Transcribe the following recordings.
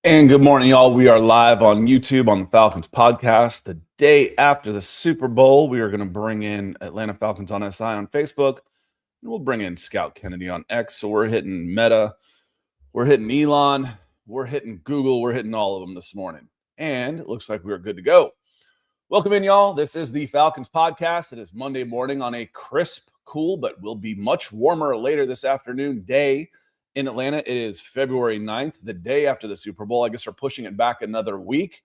And good morning, y'all. We are live on YouTube on the Falcons Podcast. The day after the Super Bowl, we are going to bring in Atlanta Falcons on SI on Facebook. And we'll bring in Scout Kennedy on X. So we're hitting Meta, we're hitting Elon, we're hitting Google, we're hitting all of them this morning. And it looks like we're good to go. Welcome in, y'all. This is the Falcons Podcast. It is Monday morning on a crisp, cool, but will be much warmer later this afternoon day in Atlanta. It is February 9th, the day after the Super Bowl. I guess we're pushing it back another week.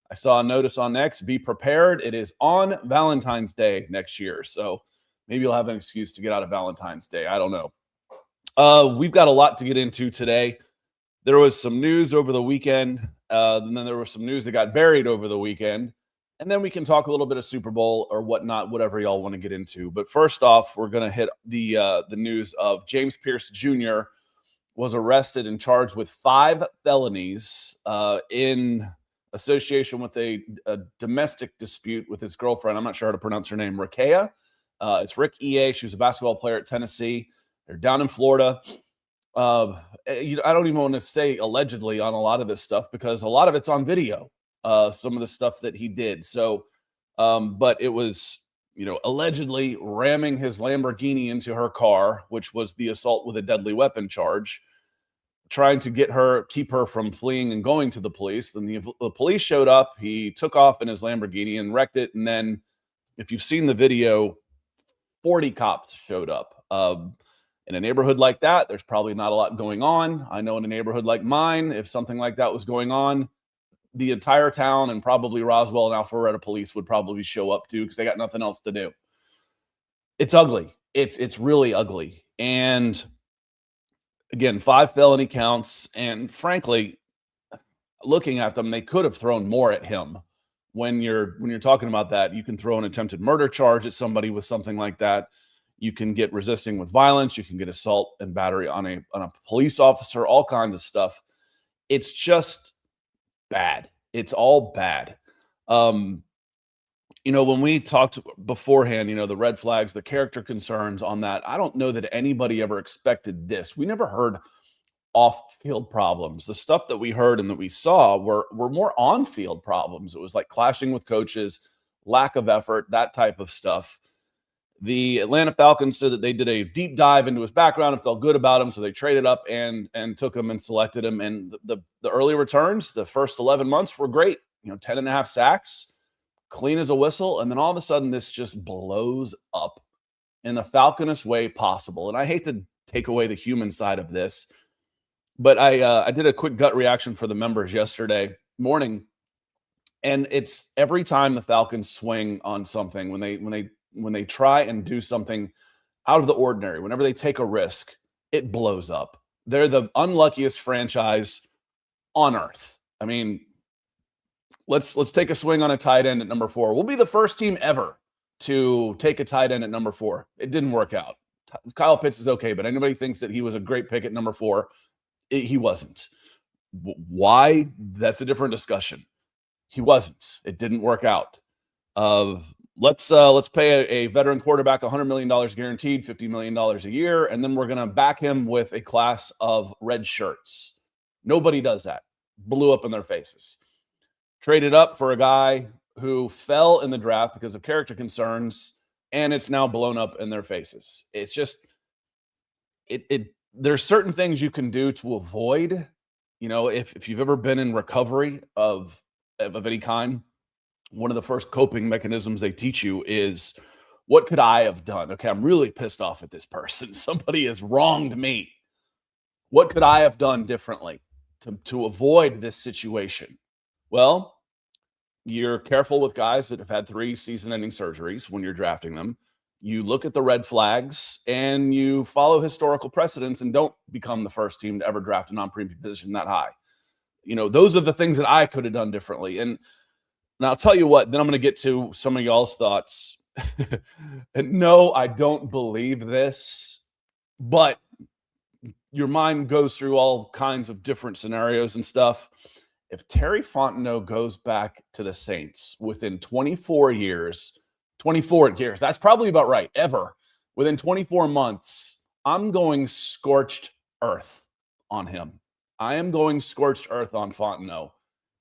I saw a notice on X, be prepared. It is on Valentine's Day next year. So maybe you'll have an excuse to get out of Valentine's Day. I don't know. We've got a lot to get into today. There was some news over the weekend. And then there was some news that got buried over the weekend. And then we can talk a little bit of Super Bowl or whatnot, whatever y'all want to get into. But first off, we're going to hit the news of James Pearce Jr. was arrested and charged with 5 felonies in association with a domestic dispute with his girlfriend. I'm not sure how to pronounce her name. Rakea. It's Rick E.A. She was a basketball player at Tennessee. They're down in Florida. I don't even want to say allegedly on a lot of this stuff because a lot of it's on video, some of the stuff that he did. So, but it was, allegedly ramming his Lamborghini into her car, which was the assault with a deadly weapon charge, trying to keep her from fleeing and going to the police. Then the police showed up. He took off in his Lamborghini and wrecked it. And then if you've seen the video, 40 cops showed up. In a neighborhood like that, there's probably not a lot going on. I know in a neighborhood like mine, if something like that was going on, the entire town and probably Roswell and Alpharetta police would probably show up too because they got nothing else to do. It's ugly. It's really ugly. And again, 5 felony counts. And frankly, looking at them, they could have thrown more at him. When you're talking about that, you can throw an attempted murder charge at somebody with something like that. You can get resisting with violence. You can get assault and battery on a police officer, all kinds of stuff. It's just bad. It's all bad. When we talked beforehand, the red flags, the character concerns on that, I don't know that anybody ever expected this. We never heard off-field problems. The stuff that we heard and that we saw were more on-field problems. It was like clashing with coaches, lack of effort, that type of stuff. The Atlanta Falcons said that they did a deep dive into his background and felt good about him, so they traded up and took him and selected him. And the early returns, the first 11 months were great. 10 and a half sacks, clean as a whistle. And then all of a sudden, this just blows up in the Falconest way possible. And I hate to take away the human side of this, but I did a quick gut reaction for the members yesterday morning. And it's every time the Falcons swing on something, when they try and do something out of the ordinary, whenever they take a risk, it blows up. They're the unluckiest franchise on earth. I mean, let's take a swing on a tight end at number 4. We'll be the first team ever to take a tight end at number 4. It didn't work out. Kyle Pitts is okay, but anybody thinks that he was a great pick at number 4, he wasn't. Why? That's a different discussion. He wasn't. It didn't work out. Let's pay a veteran quarterback $100 million guaranteed, $50 million a year, and then we're going to back him with a class of red shirts. Nobody does that. Blew up in their faces. Traded up for a guy who fell in the draft because of character concerns, and it's now blown up in their faces. It's just there's certain things you can do to avoid, if you've ever been in recovery of any kind. One of the first coping mechanisms they teach you is, what could I have done? Okay, I'm really pissed off at this person. Somebody has wronged me. What could I have done differently to avoid this situation? Well, you're careful with guys that have had 3 season-ending surgeries when you're drafting them. You look at the red flags and you follow historical precedents and don't become the first team to ever draft a non-premium position that high. Those are the things that I could have done differently. And I'll tell you what, then I'm going to get to some of y'all's thoughts. And no, I don't believe this, but your mind goes through all kinds of different scenarios and stuff. If Terry Fontenot goes back to the Saints within 24 years, that's probably about right, ever, within 24 months, I'm going scorched earth on him. I am going scorched earth on Fontenot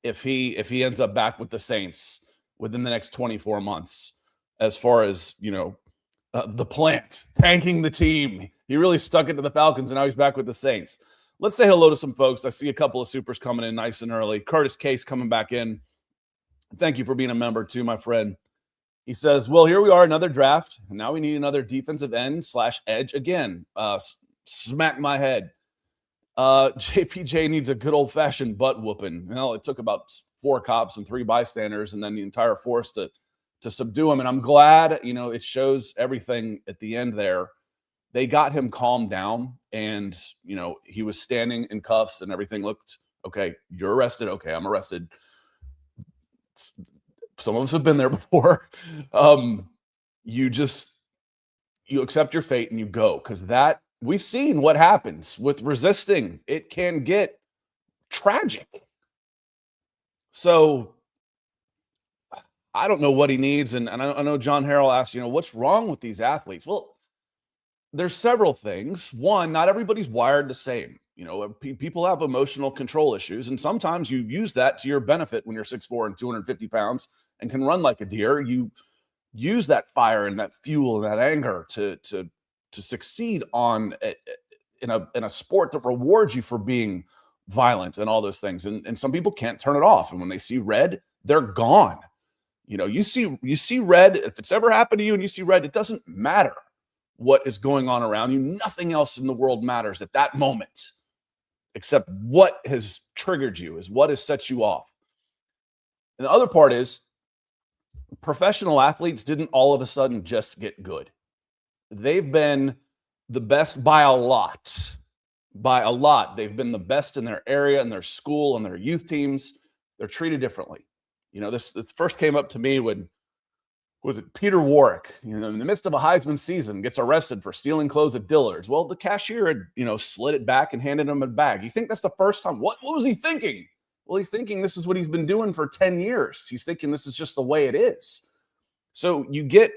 if he ends up back with the Saints within the next 24 months, as far as, the plant, tanking the team. He really stuck it to the Falcons, and now he's back with the Saints. Let's say hello to some folks. I see a couple of supers coming in nice and early. Curtis Case coming back in. Thank you for being a member too, my friend. He says, well, here we are, another draft. And now we need another defensive end / edge again. Smack my head. JPJ needs a good old-fashioned butt whooping. It took about 4 cops and 3 bystanders and then the entire force to subdue him. And I'm glad, it shows everything at the end there. They got him calmed down and, he was standing in cuffs and everything looked, okay, you're arrested. Okay, I'm arrested. Some of us have been there before. You accept your fate and you go, because we've seen what happens with resisting. It can get tragic. So I don't know what he needs. And I know John Harrell asked, what's wrong with these athletes? Well, there's several things. One, not everybody's wired the same. People have emotional control issues, and sometimes you use that to your benefit when you're 6'4" and 250 pounds and can run like a deer. You use that fire and that fuel and that anger to succeed in a sport that rewards you for being violent and all those things. And some people can't turn it off. And when they see red, they're gone. You see red. If it's ever happened to you and you see red, it doesn't matter what is going on around you. Nothing else in the world matters at that moment, except what has triggered you, is what has set you off. And the other part is, professional athletes didn't all of a sudden just get good. They've been the best by a lot. By a lot. They've been the best in their area, in their school, and their youth teams. They're treated differently. This first came up to me when, was it Peter Warwick, in the midst of a Heisman season, gets arrested for stealing clothes at Dillard's. Well, the cashier had, slid it back and handed him a bag. You think that's the first time? What was he thinking? Well, he's thinking this is what he's been doing for 10 years. He's thinking this is just the way it is. So you get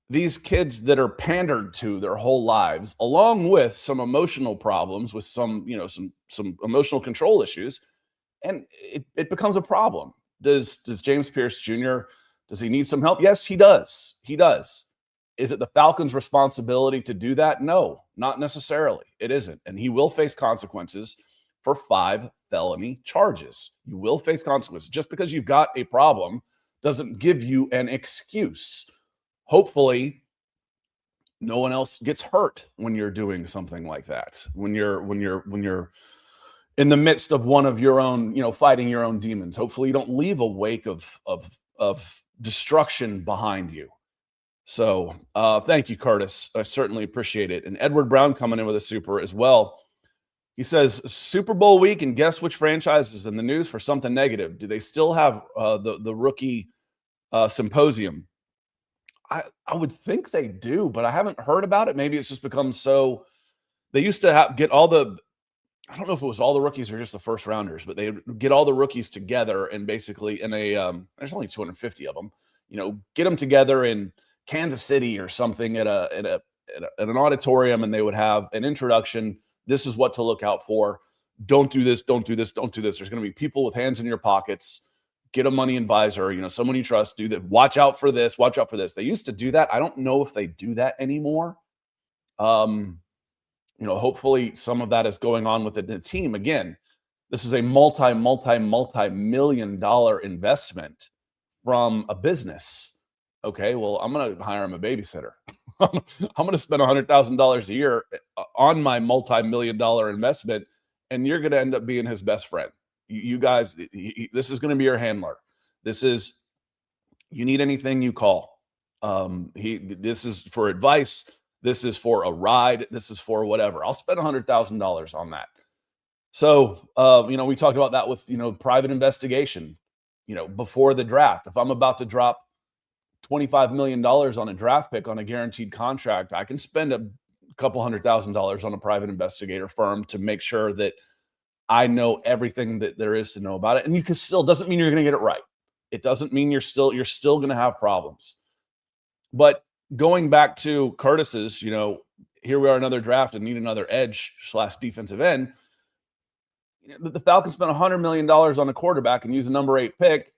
these kids that are pandered to their whole lives, along with some emotional problems, with some emotional control issues, and it becomes a problem. Does James Pearce Jr., does he need some help? Yes, he does. He does. Is it the Falcons' responsibility to do that? No, not necessarily. It isn't. And he will face consequences for 5 felony charges. You will face consequences. Just because you've got a problem doesn't give you an excuse. Hopefully, no one else gets hurt when you're doing something like that. When you're in the midst of one of your own, fighting your own demons. Hopefully, you don't leave a wake of destruction behind you. So thank you, Curtis. I certainly appreciate it. And Edward Brown coming in with a super as well. He says, Super Bowl week, and guess which franchise is in the news for something negative? Do they still have the rookie symposium? I would think they do, but I haven't heard about it. Maybe it's just become so. They used to get all the, I don't know if it was all the rookies or just the first rounders, but they get all the rookies together and basically in a, there's only 250 of them, get them together in Kansas City or something at an auditorium, and they would have an introduction. This is what to look out for. Don't do this. Don't do this. Don't do this. There's going to be people with hands in your pockets. Get a money advisor, someone you trust. Do that. Watch out for this. Watch out for this. They used to do that. I don't know if they do that anymore. Hopefully some of that is going on with the team. Again, this is a multi-million dollar investment from a business. Okay, well, I'm going to hire him a babysitter. I'm going to spend $100,000 a year on my multi-million dollar investment, and you're going to end up being his best friend. You guys, this is going to be your handler. You need anything, you call. This is for advice. This is for a ride. This is for whatever. I'll spend $100,000 on that. So, we talked about that with, private investigation, before the draft. If I'm about to drop $25 million on a draft pick on a guaranteed contract, I can spend a couple $100,000 on a private investigator firm to make sure that I know everything that there is to know about it. And you can still, doesn't mean you're going to get it right. It doesn't mean you're still going to have problems. But going back to Curtis's, here we are, another draft and need another edge / defensive end. The Falcons spent $100 million on a quarterback and use a number 8 pick.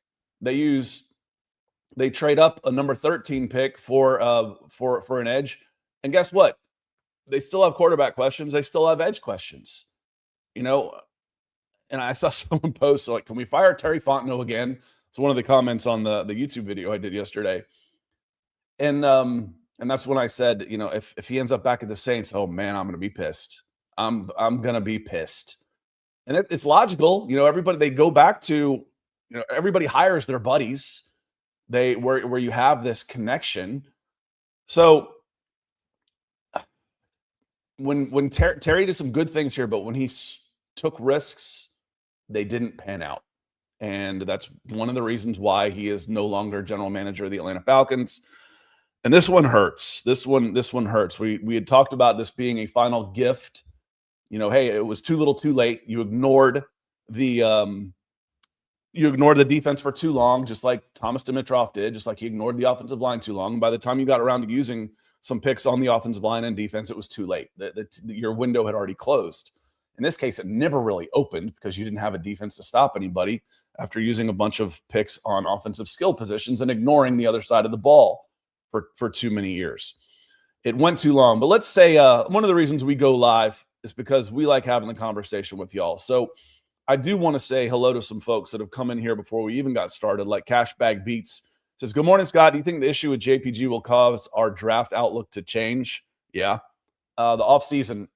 They trade up a number 13 pick for an edge. And guess what? They still have quarterback questions. They still have edge questions. And I saw someone post, like, can we fire Terry Fontenot again? It's one of the comments on the YouTube video I did yesterday. And that's when I said, if he ends up back at the Saints, oh man, I'm going to be pissed. I'm going to be pissed. And it's logical. Everybody, they go back to, everybody hires their buddies. Where you have this connection. So when Terry did some good things here, but when he took risks, they didn't pan out. And that's one of the reasons why he is no longer general manager of the Atlanta Falcons. And this one hurts. This one hurts. We had talked about this being a final gift. Hey, it was too little, too late. You ignored the defense for too long, just like Thomas Dimitroff did, just like he ignored the offensive line too long. And by the time you got around to using some picks on the offensive line and defense, it was too late. Your window had already closed. In this case, it never really opened because you didn't have a defense to stop anybody after using a bunch of picks on offensive skill positions and ignoring the other side of the ball for too many years. It went too long. But let's say one of the reasons we go live is because we like having the conversation with y'all. So I do want to say hello to some folks that have come in here before we even got started, like Cashbag Beats says, good morning, Scott. Do you think the issue with JPG will cause our draft outlook to change? Yeah. The offseason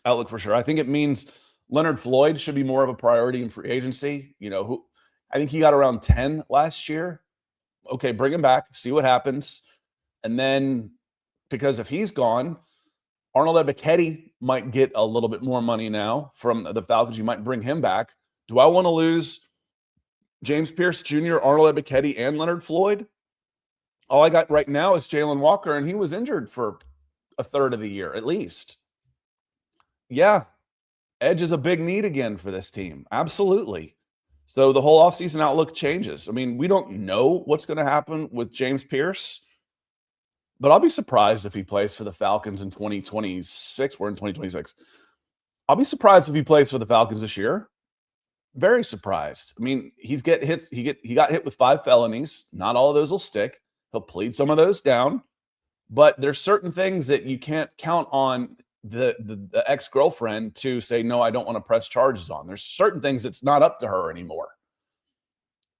outlook for sure. I think it means Leonard Floyd should be more of a priority in free agency. I think he got around 10 last year. Okay, bring him back, see what happens. And then, because if he's gone, Arnold Ebiketie might get a little bit more money now from the Falcons. You might bring him back. Do I want to lose James Pearce Jr., Arnold Ebiketie, and Leonard Floyd? All I got right now is Jalen Walker, and he was injured for a third of the year at least. Yeah, edge is a big need again for this team. Absolutely. So the whole offseason outlook changes. I mean, we don't know what's going to happen with James Pearce, but I'll be surprised if he plays for the Falcons in 2026. We're in 2026. I'll be surprised if he plays for the Falcons this year. Very surprised. I mean, he got hit with 5 felonies. Not all of those will stick. He'll plead some of those down. But there's certain things that you can't count on the ex-girlfriend to say, no, I don't want to press charges on. There's certain things that's not up to her anymore.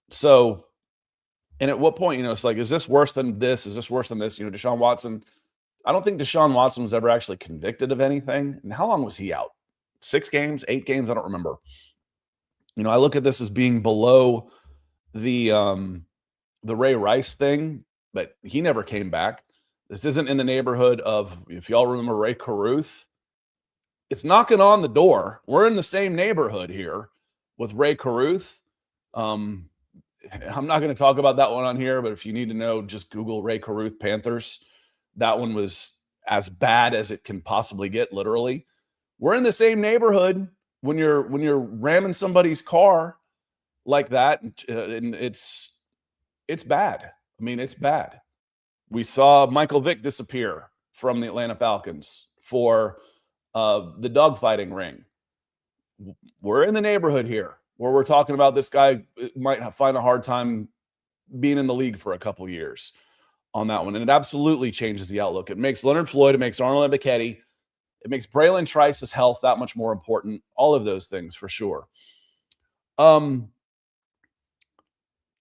So, and at what point, it's like, is this worse than this? Is this worse than this? Deshaun Watson, I don't think Deshaun Watson was ever actually convicted of anything. And how long was he out? 6 games, 8 games? I don't remember. I look at this as being below the Ray Rice thing, but he never came back. This isn't in the neighborhood of, if y'all remember Ray Caruth, it's knocking on the door. We're in the same neighborhood here with Ray Caruth. I'm not going to talk about that one on here, but if you need to know, just Google Ray Caruth Panthers. That one was as bad as it can possibly get, literally. We're in the same neighborhood when you're ramming somebody's car like that, and it's bad. I mean, it's bad. We saw Michael Vick disappear from the Atlanta Falcons for the dogfighting ring. We're in the neighborhood here where we're talking about this guy might find a hard time being in the league for a couple years on that one. And it absolutely changes the outlook. It makes Leonard Floyd, it makes Arnold Ebiketie, it makes Braylon Trice's health that much more important. All of those things for sure.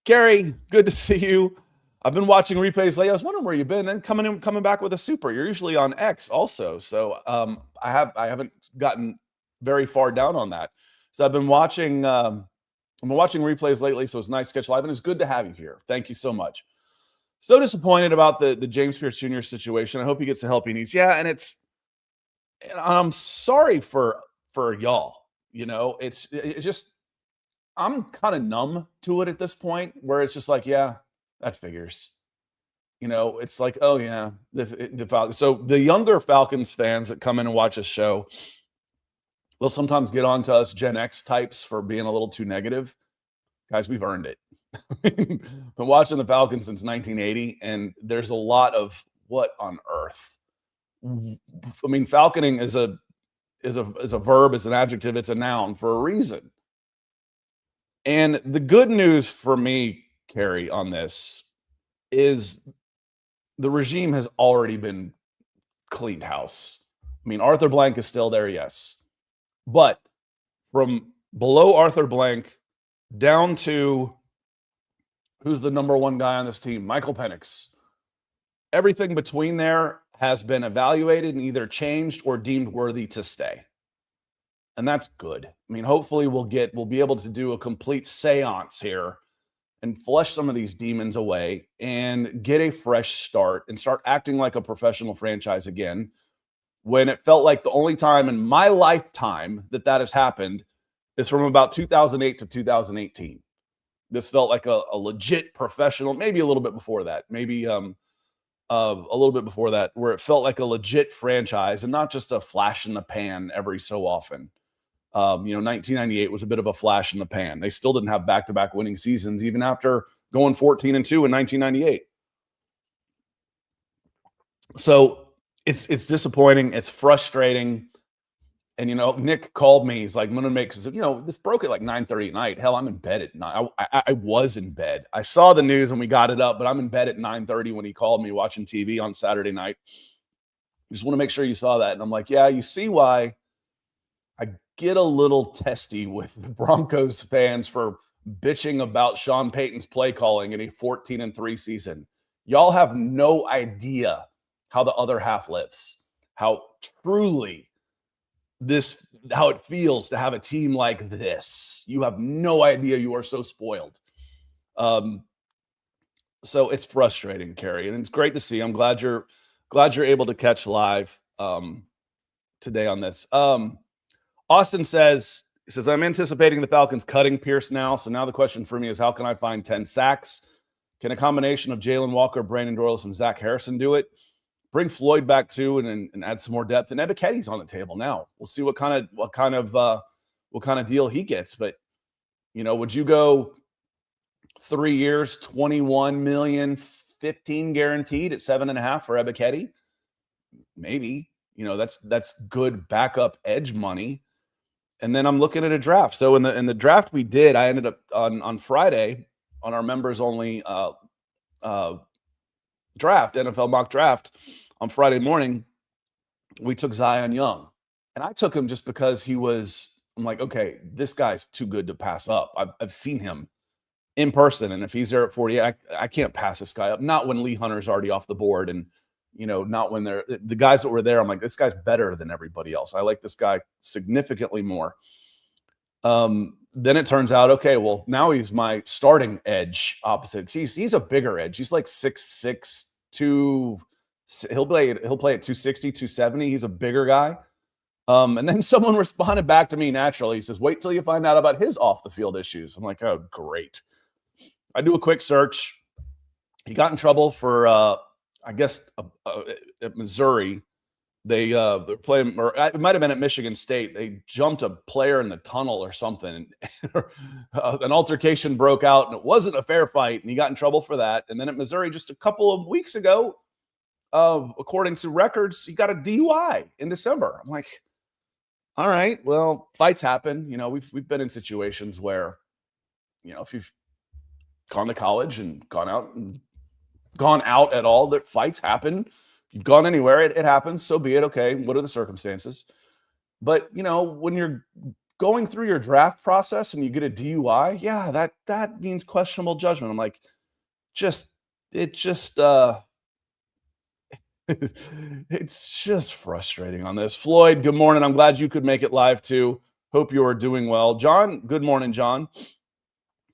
Gary, good to see you. I've been watching replays lately. I was wondering where you've been, and coming back with a super. You're usually on X also, so I haven't gotten very far down on that. So I've been watching replays lately. So it's nice to catch live, and it's good to have you here. Thank you so much. So disappointed about the James Pearce Jr. situation. I hope he gets the help he needs. Yeah, and I'm sorry for y'all. It's just I'm kind of numb to it at this point, where it's just like, yeah. That figures. It's like, oh, yeah, the Falcons. So the younger Falcons fans that come in and watch this show, they'll sometimes get on to us Gen X types for being a little too negative. Guys, we've earned it. Been watching the Falcons since 1980, and there's a lot of what on earth. I mean, falconing is a verb, is an adjective, it's a noun for a reason. And the good news for me, Carrie, on this is the regime has already been cleaned house. I mean, Arthur Blank is still there, yes. But from below Arthur Blank down to who's the number one guy on this team, Michael Penix. Everything between there has been evaluated and either changed or deemed worthy to stay. And that's good. I mean, hopefully we'll be able to do a complete seance here and flush some of these demons away and get a fresh start and start acting like a professional franchise again, when it felt like the only time in my lifetime that has happened is from about 2008 to 2018. This felt like a legit professional, maybe a little bit before that, maybe a little bit before that, where it felt like a legit franchise and not just a flash in the pan every so often. 1998 was a bit of a flash in the pan. They still didn't have back-to-back winning seasons, even after going 14-2 in 1998. So it's disappointing. It's frustrating. And, Nick called me. He's like, I'm going to make, because, this broke at like 9:30 at night. Hell, I'm in bed at 9. I was in bed. I saw the news when we got it up, but I'm in bed at 9:30 when he called me watching TV on Saturday night. Just want to make sure you saw that. And I'm like, yeah, you see why I get a little testy with the Broncos fans for bitching about Sean Payton's play calling in a 14-3 season. Y'all have no idea how the other half lives, how truly how it feels to have a team like this. You have no idea. You are so spoiled. So it's frustrating, Carrie, and it's great to see. I'm glad you're able to catch live today on this. Austin says, I'm anticipating the Falcons cutting Pearce now. So now the question for me is, how can I find 10 sacks? Can a combination of Jalen Walker, Brandon Dorlus, and Zach Harrison do it? Bring Floyd back too, and add some more depth. And Ebiketti's on the table now. We'll see what kind of deal he gets. But would you go 3 years, 21 million, 15 guaranteed at 7.5 for Ebiketti? Maybe. That's good backup edge money. And then I'm looking at a draft. So in the draft we did, I ended up on Friday on our members only draft, NFL mock draft on Friday morning, we took Zion Young. And I took him just because I'm like, okay, this guy's too good to pass up. I've seen him in person. And if he's there at 40, I can't pass this guy up. Not when Lee Hunter's already off the board. And, not when the guys that were there, I'm like, this guy's better than everybody else. I like this guy significantly more. Then it turns out, okay, well, now he's my starting edge opposite. He's a bigger edge. He's like 6'6", he'll play at 260, 270. He's a bigger guy. And then someone responded back to me naturally. He says, wait till you find out about his off the field issues. I'm like, oh, great. I do a quick search. He got in trouble for, I guess, at Missouri. They're playing, or it might have been at Michigan State. They jumped a player in the tunnel or something. An altercation broke out, and it wasn't a fair fight, and he got in trouble for that. And then at Missouri, just a couple of weeks ago, according to records, he got a DUI in December. I'm like, all right, well, fights happen. We've been in situations where, if you've gone to college and gone out at all, that fights happen. You've gone anywhere, it happens. So be it. Okay, what are the circumstances? But when you're going through your draft process and you get a DUI, yeah, that means questionable judgment. I'm like, it's just frustrating on this. Floyd, good morning. I'm glad you could make it live too. Hope you are doing well. John, good morning, John.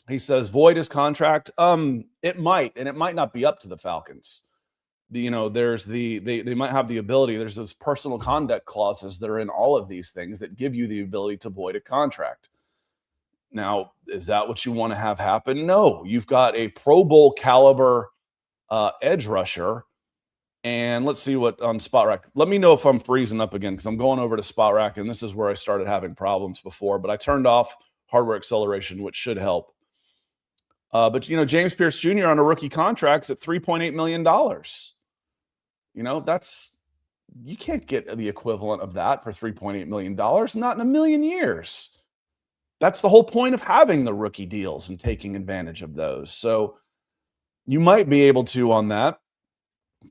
He says, void his contract. It might, and it might not be up to the Falcons. There's they might have the ability. There's those personal conduct clauses that are in all of these things that give you the ability to void a contract. Now, is that what you want to have happen? No, you've got a Pro Bowl caliber edge rusher. And let's see what on Spot Rack. Let me know if I'm freezing up again, because I'm going over to Spot Rack, and this is where I started having problems before. But I turned off hardware acceleration, which should help. But James Pearce Jr. on a rookie contract's at $3.8 million. That's you can't get the equivalent of that for $3.8 million, not in a million years. That's the whole point of having the rookie deals and taking advantage of those. So you might be able to on that.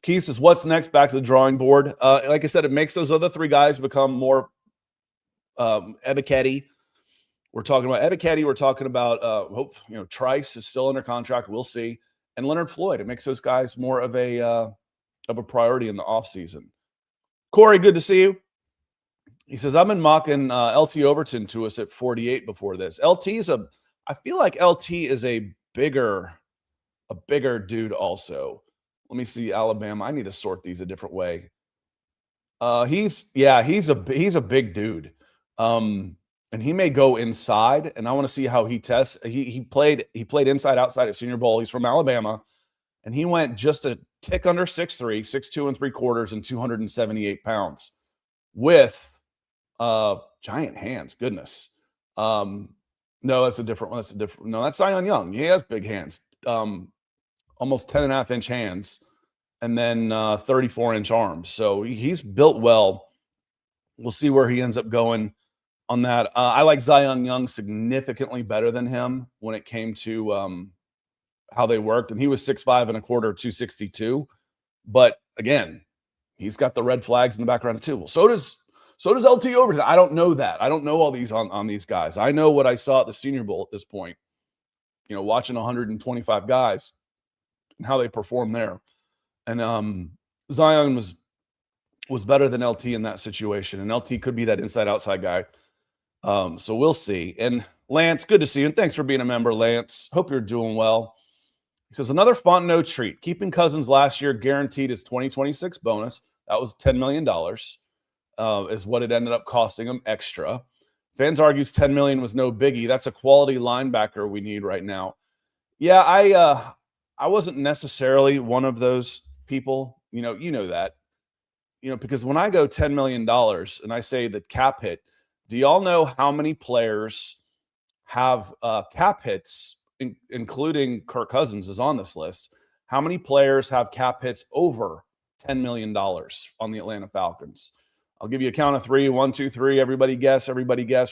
Keith says, what's next? Back to the drawing board. Like I said, it makes those other three guys become more Ebiketie. We're talking about Ebiketie. We're talking about Trice is still under contract. We'll see. And Leonard Floyd. It makes those guys more of a priority in the offseason. Corey, good to see you. He says, I've been mocking LT Overton to us at 48 before this. I feel like LT is a bigger dude also. Let me see Alabama. I need to sort these a different way. He's a big dude. And he may go inside, and I want to see how he tests. He played inside outside at Senior Bowl. He's from Alabama, and he went just a tick under 6'3", 6'2 3/4, and 278 pounds with giant hands. Goodness. No, that's a different one. No, that's Zion Young. He has big hands. Almost 10.5-inch hands, and then 34-inch arms. So he's built well. We'll see where he ends up going on that. I like Zion Young significantly better than him when it came to how they worked. And he was 6'5 1/4, 262. But again, he's got the red flags in the background too. Well, so does LT Overton. I don't know that. I don't know all these on these guys. I know what I saw at the Senior Bowl at this point. Watching 125 guys and how they perform there. And Zion was better than LT in that situation. And LT could be that inside-outside guy. So we'll see. And Lance, good to see you. And thanks for being a member, Lance. Hope you're doing well. He says, another Fontenot treat. Keeping Cousins last year guaranteed his 2026 bonus. That was $10 million is what it ended up costing him extra. Fans argues $10 million was no biggie. That's a quality linebacker we need right now. Yeah, I wasn't necessarily one of those people. You know that. Because when I go $10 million and I say the cap hit, do y'all know how many players have cap hits, including Kirk Cousins is on this list? How many players have cap hits over $10 million on the Atlanta Falcons? I'll give you a count of three. 1, 2, 3. Everybody guess.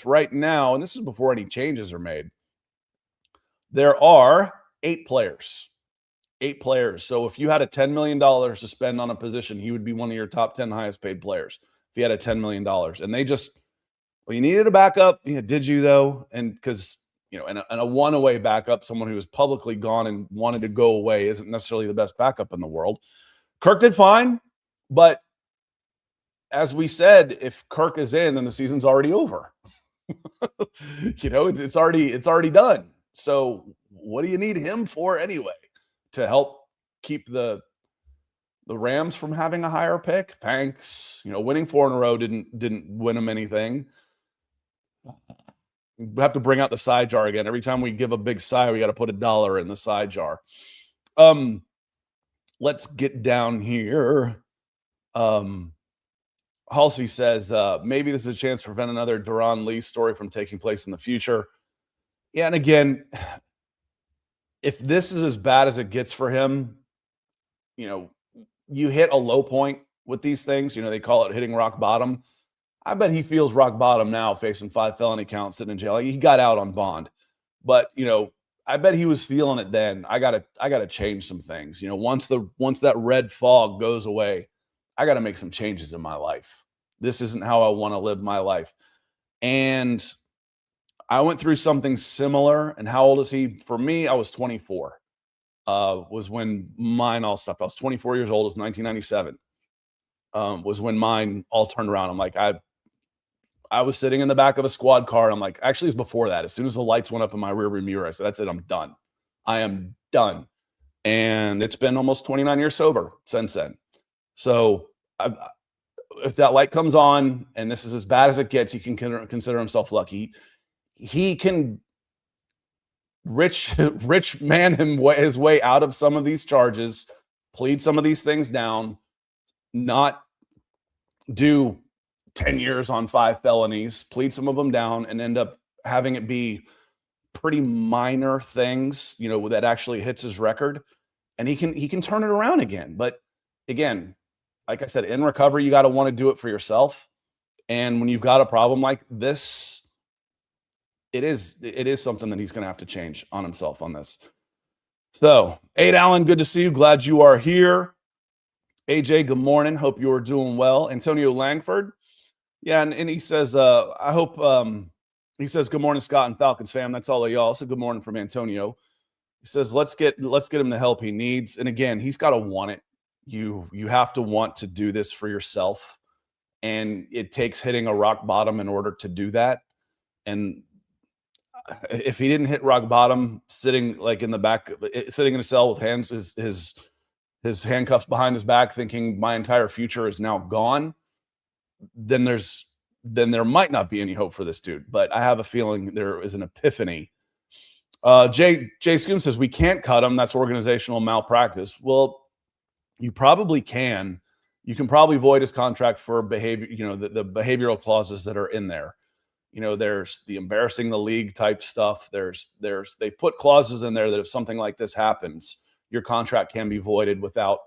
Right now, and this is before any changes are made, there are 8 players. 8 players. So if you had a $10 million to spend on a position, he would be one of your top 10 highest paid players if he had a $10 million. And they just, you needed a backup. Did you though? And because, and a one-away backup, someone who was publicly gone and wanted to go away isn't necessarily the best backup in the world. Kirk did fine, but as we said, if Kirk is in, then the season's already over. It's already done. So what do you need him for anyway? To help keep the Rams from having a higher pick? Thanks. Winning 4 in a row didn't win them anything. We have to bring out the side jar again. Every time we give a big sigh, we got to put $1 in the side jar. Let's get down here. Halsey says, maybe this is a chance to prevent another Deron Lee story from taking place in the future. Yeah, and again, if this is as bad as it gets for him, you hit a low point with these things. They call it hitting rock bottom. I bet he feels rock bottom now, facing 5 felony counts, sitting in jail. He got out on bond, but I bet he was feeling it then. I gotta change some things. Once that red fog goes away, I got to make some changes in my life. This isn't how I want to live my life. And I went through something similar. And how old is he? For me, I was 24. Was when mine all stopped. I was 24 years old. It was 1997. Was when mine all turned around. I'm like, I was sitting in the back of a squad car. I'm like, actually, it's before that. As soon as the lights went up in my rearview mirror, I said, that's it. I'm done. I am done. And it's been almost 29 years sober since then. So if that light comes on and this is as bad as it gets, he can consider himself lucky. He can rich man his way out of some of these charges, plead some of these things down, not do 10 years on 5 felonies, plead some of them down, and end up having it be pretty minor things, that actually hits his record. And he can turn it around again. But again, like I said, in recovery, you got to want to do it for yourself. And when you've got a problem like this, it is something that he's going to have to change on himself on this. So, Aid Allen, good to see you. Glad you are here. AJ, good morning. Hope you are doing well. Antonio Langford. Yeah, and he says, I hope he says, good morning, Scott and Falcons fam. That's all of y'all. So good morning from Antonio. He says, let's get him the help he needs. And again, he's got to want it. You have to want to do this for yourself. And it takes hitting a rock bottom in order to do that. And if he didn't hit rock bottom, sitting like in the back, sitting in a cell with his handcuffs behind his back, thinking my entire future is now gone, then there might not be any hope for this dude. But I have a feeling there is an epiphany. Jay Scoom says we can't cut him. That's organizational malpractice. Well, you probably can. You can probably void his contract for behavior. The behavioral clauses that are in there. There's the embarrassing the league type stuff. They've put clauses in there that if something like this happens, your contract can be voided without,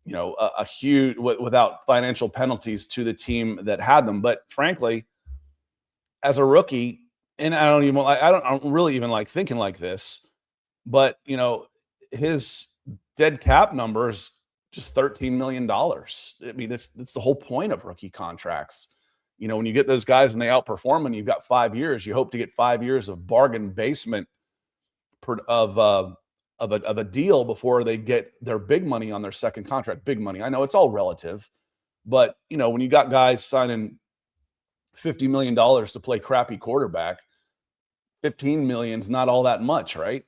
without financial penalties to the team that had them. But frankly, as a rookie, and I don't really even like thinking like this, but his dead cap number is just $13 million. I mean, that's the whole point of rookie contracts. When you get those guys and they outperform and you've got 5 years, you hope to get 5 years of bargain basement of a deal before they get their big money on their second contract. Big money. I know it's all relative, but when you got guys signing $50 million to play crappy quarterback, 15 million's not all that much, right?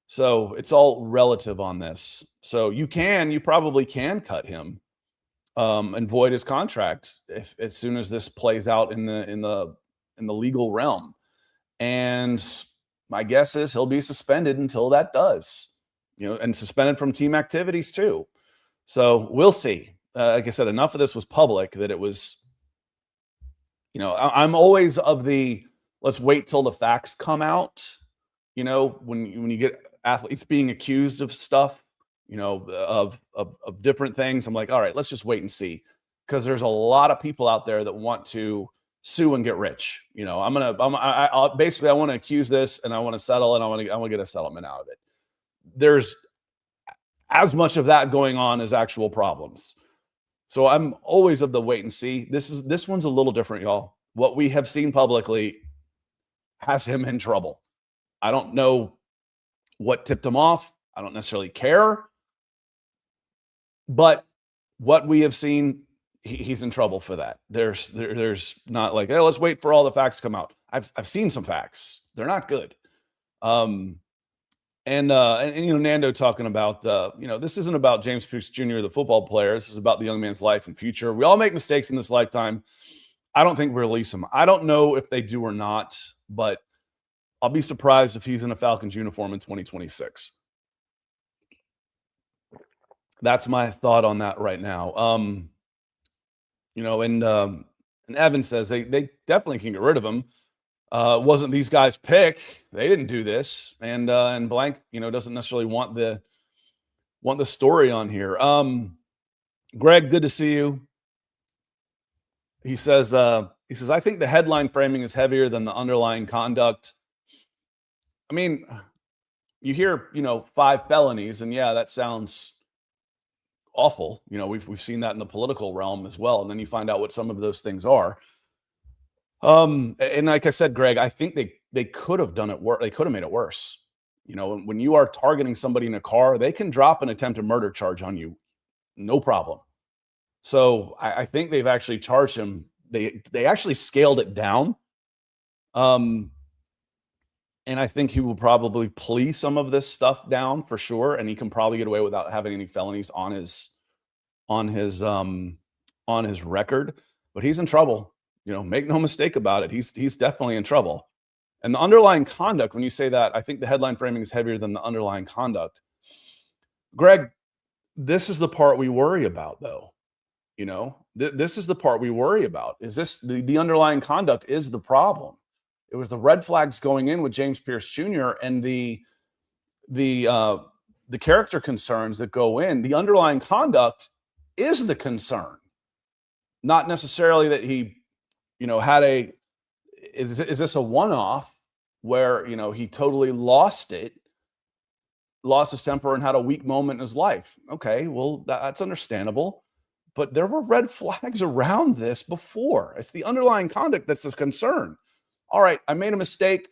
So it's all relative on this. So you probably can cut him and void his contract as soon as this plays out in the legal realm. And my guess is he'll be suspended until that does, and suspended from team activities too. So we'll see. Like I said, enough of this was public that it was, I'm always of the, let's wait till the facts come out. When you get athletes being accused of stuff, of different things, I'm like, all right, let's just wait and see. Because there's a lot of people out there that want to sue and get rich. I want to accuse this and I want to settle and I want to get a settlement out of it. There's as much of that going on as actual problems. So I'm always of the wait and see. This one's a little different, y'all. What we have seen publicly has him in trouble. I don't know what tipped him off. I don't necessarily care. But what we have seen, he's in trouble for that. There's not like, hey, let's wait for all the facts to come out. I've seen some facts. They're not good. And Nando talking about, this isn't about James Pearce Jr., the football player. This is about the young man's life and future. We all make mistakes in this lifetime. I don't think we release him. I don't know if they do or not, but I'll be surprised if he's in a Falcons uniform in 2026. That's my thought on that right now. And Evan says they definitely can get rid of him. Wasn't these guys' pick? They didn't do this, and blank, doesn't necessarily want the story on here. Greg, good to see you. He says I think the headline framing is heavier than the underlying conduct. I mean, you hear 5 felonies, and yeah, that sounds awful. We've seen that in the political realm as well, and then you find out what some of those things are. And like I said, Greg, I think they could have done it worse. They could have made it worse. When you are targeting somebody in a car, they can drop an attempted murder charge on you, no problem. So I think they've actually charged him. They actually scaled it down. And I think he will probably plea some of this stuff down for sure, and he can probably get away without having any felonies on his record. But he's in trouble. Make no mistake about it. He's definitely in trouble. And the underlying conduct, when you say that, I think the headline framing is heavier than the underlying conduct. Greg, this is the part we worry about, though. This is the part we worry about. Is this the underlying conduct is the problem? It was the red flags going in with James Pearce Jr. and the character concerns that go in. The underlying conduct is the concern. Not necessarily that he, had is this a one-off where, he totally lost his temper and had a weak moment in his life. Okay, well, that's understandable. But there were red flags around this before. It's the underlying conduct that's the concern. All right, I made a mistake.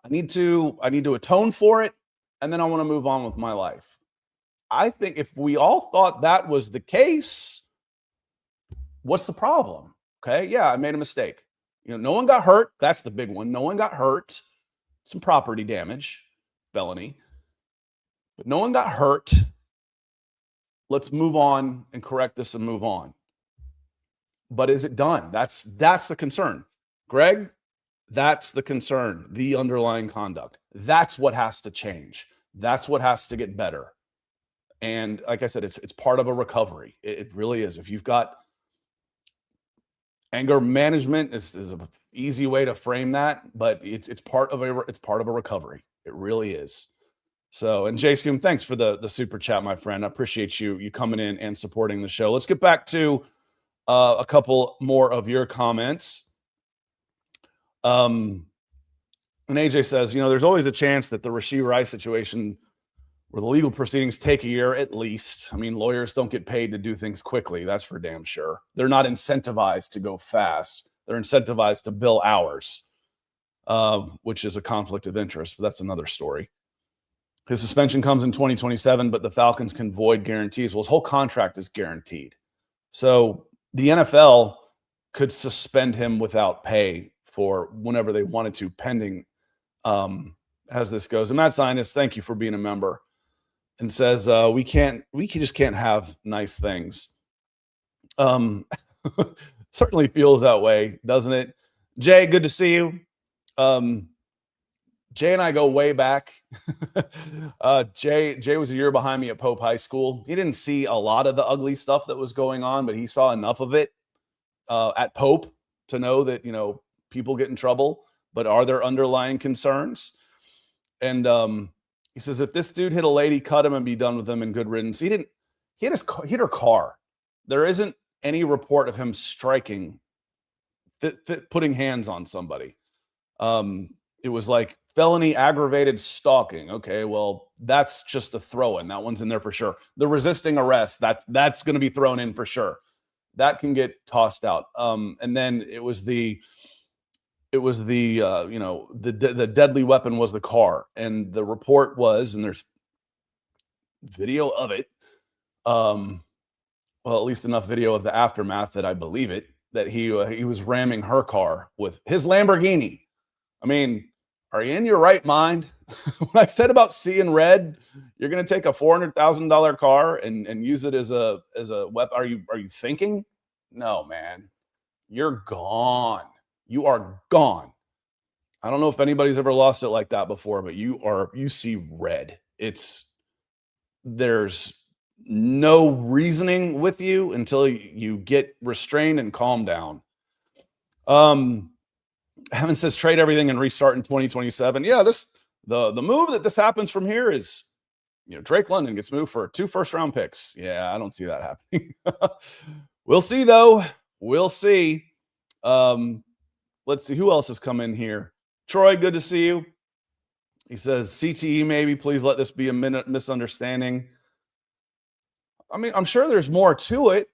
I need to atone for it, and then I want to move on with my life. I think if we all thought that was the case, what's the problem? Okay, yeah, I made a mistake. No one got hurt. That's the big one. No one got hurt. Some property damage, felony. But no one got hurt. Let's move on and correct this and move on. But is it done? That's the concern. Greg, that's the concern, the underlying conduct. That's what has to change. That's what has to get better. And like I said, it's part of a recovery. It really is. If you've got anger management is an easy way to frame that, but it's part of a recovery. It really is. So, and Jay Scoom, thanks for the super chat, my friend. I appreciate you coming in and supporting the show. Let's get back to a couple more of your comments. And AJ says, there's always a chance that the Rashee Rice situation where the legal proceedings take a year at least. I mean, lawyers don't get paid to do things quickly. That's for damn sure. They're not incentivized to go fast. They're incentivized to bill hours, which is a conflict of interest, but that's another story. His suspension comes in 2027, but the Falcons can void guarantees. Well, his whole contract is guaranteed. So the NFL could suspend him without pay for whenever they wanted to, pending as this goes. And Matt Sinus, thank you for being a member, and says we just can't have nice things. Certainly feels that way, doesn't it? Jay, good to see you. Jay and I go way back. Jay was a year behind me at Pope High School. He didn't see a lot of the ugly stuff that was going on, but he saw enough of it at Pope to know that, people get in trouble, but are there underlying concerns? And he says, if this dude hit a lady, cut him and be done with him and good riddance. He hit her car. There isn't any report of him striking, putting hands on somebody. It was like felony aggravated stalking. Okay, well, that's just a throw-in. That one's in there for sure. The resisting arrest, that's going to be thrown in for sure. That can get tossed out. And then it was the deadly weapon was the car, and the report was, and there's video of it. Well, at least enough video of the aftermath that I believe it, that he was ramming her car with his Lamborghini. I mean, are you in your right mind? When I said about seeing red, you're going to take a $400,000 car and use it as a weapon. Are you thinking? No, man, you're gone. You are gone. I don't know if anybody's ever lost it like that before, but you see red. There's no reasoning with you until you get restrained and calm down. Heaven says trade everything and restart in 2027. Yeah, the move that this happens from here is, Drake London gets moved for 2 first-round picks. Yeah, I don't see that happening. We'll see, though. We'll see. Let's see who else has come in here. Troy, good to see you. He says, CTE maybe, please let this be a misunderstanding. I mean, I'm sure there's more to it.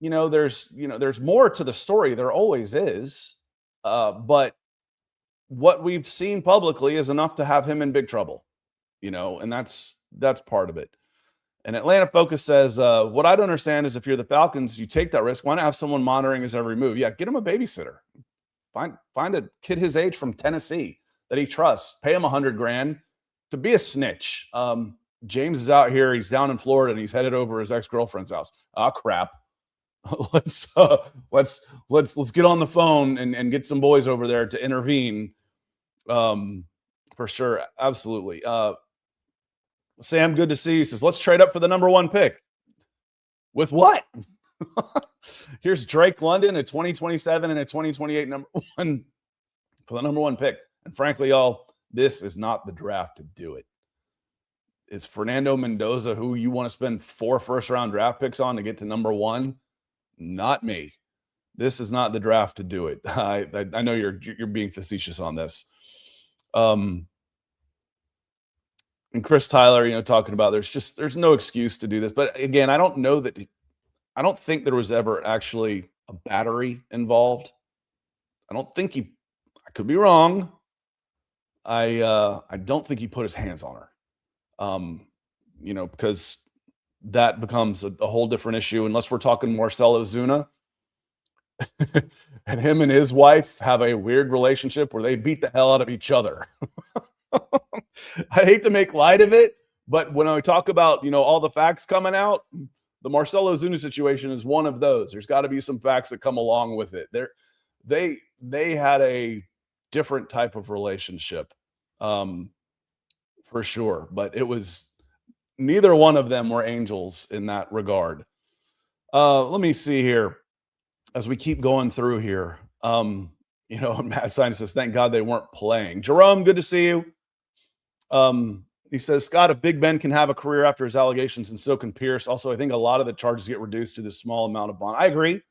There's more to the story. There always is. But what we've seen publicly is enough to have him in big trouble, and that's part of it. And Atlanta Focus says, what I don't understand is if you're the Falcons, you take that risk. Why not have someone monitoring his every move? Yeah, get him a babysitter. Find a kid his age from Tennessee that he trusts. Pay him $100,000 to be a snitch. James is out here. He's down in Florida and he's headed over his ex-girlfriend's house. Ah, crap. Let's get on the phone and get some boys over there to intervene. For sure. Absolutely. Sam, good to see you. Says, let's trade up for the number 1 pick. With what? Here's Drake London, a 2027 and a 2028 number 1 for the number 1 pick. And frankly, y'all, this is not the draft to do it. is Fernando Mendoza who you want to spend 4 first-round draft picks on to get to number 1? Not me. This is not the draft to do it. I know you're being facetious on this. And Chris Tyler, talking about there's no excuse to do this. But again, I don't think there was ever actually a battery involved. I could be wrong. I don't think he put his hands on her. Because that becomes a whole different issue unless we're talking Marcelo Zuna. And him and his wife have a weird relationship where they beat the hell out of each other. I hate to make light of it, but when I talk about, all the facts coming out, the Marcelo Zuna situation is one of those. There's got to be some facts that come along with it. They had a different type of relationship, for sure, but it was neither one of them were angels in that regard. Let me see here as we keep going through here. Matt Stein says, thank God they weren't playing. Jerome, good to see you. He says, Scott, if Big Ben can have a career after his allegations, and so can Pearce. Also, I think a lot of the charges get reduced to the small amount of bond. I agree.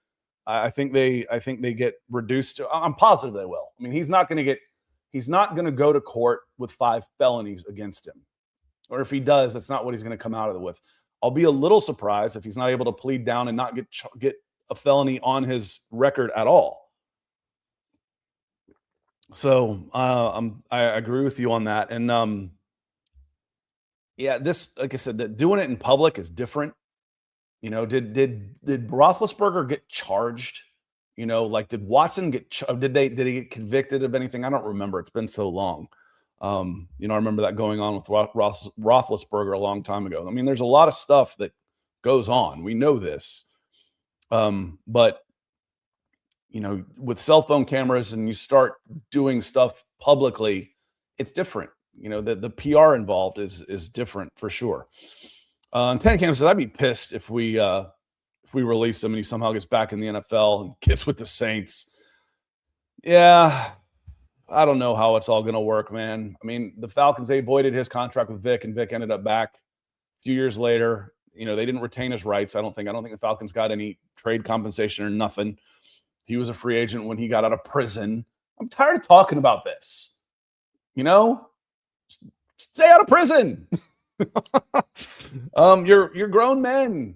I think they get reduced to, I'm positive they will. I mean, he's not going to go to court with 5 felonies against him. Or if he does, that's not what he's going to come out of it with. I'll be a little surprised if he's not able to plead down and not get a felony on his record at all. So I agree with you on that. And this, like I said, doing it in public is different. Did Roethlisberger get charged? Did Watson did he get convicted of anything? I don't remember. It's been so long. I remember that going on with Roethlisberger a long time ago. I mean, there's a lot of stuff that goes on. We know this. But with cell phone cameras and you start doing stuff publicly, it's different. The PR involved is different for sure. And Tencam says, I'd be pissed if we release him and he somehow gets back in the NFL and gets with the Saints. Yeah, I don't know how it's all going to work, man. I mean, the Falcons, they voided his contract with Vic, and Vic ended up back a few years later. They didn't retain his rights. I don't think the Falcons got any trade compensation or nothing. He was a free agent when he got out of prison. I'm tired of talking about this. Stay out of prison. You're grown men.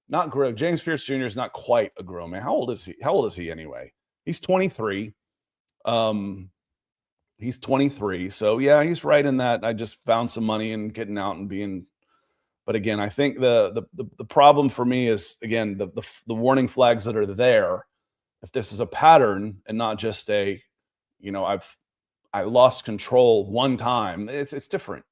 Not grown. James Pearce Jr. is not quite a grown man. How old is he anyway? He's 23. He's 23. So yeah, he's right in that. I just found some money and getting out and being. But again, I think the problem for me is, again, the warning flags that are there. If this is a pattern and not just I lost control one time, it's different.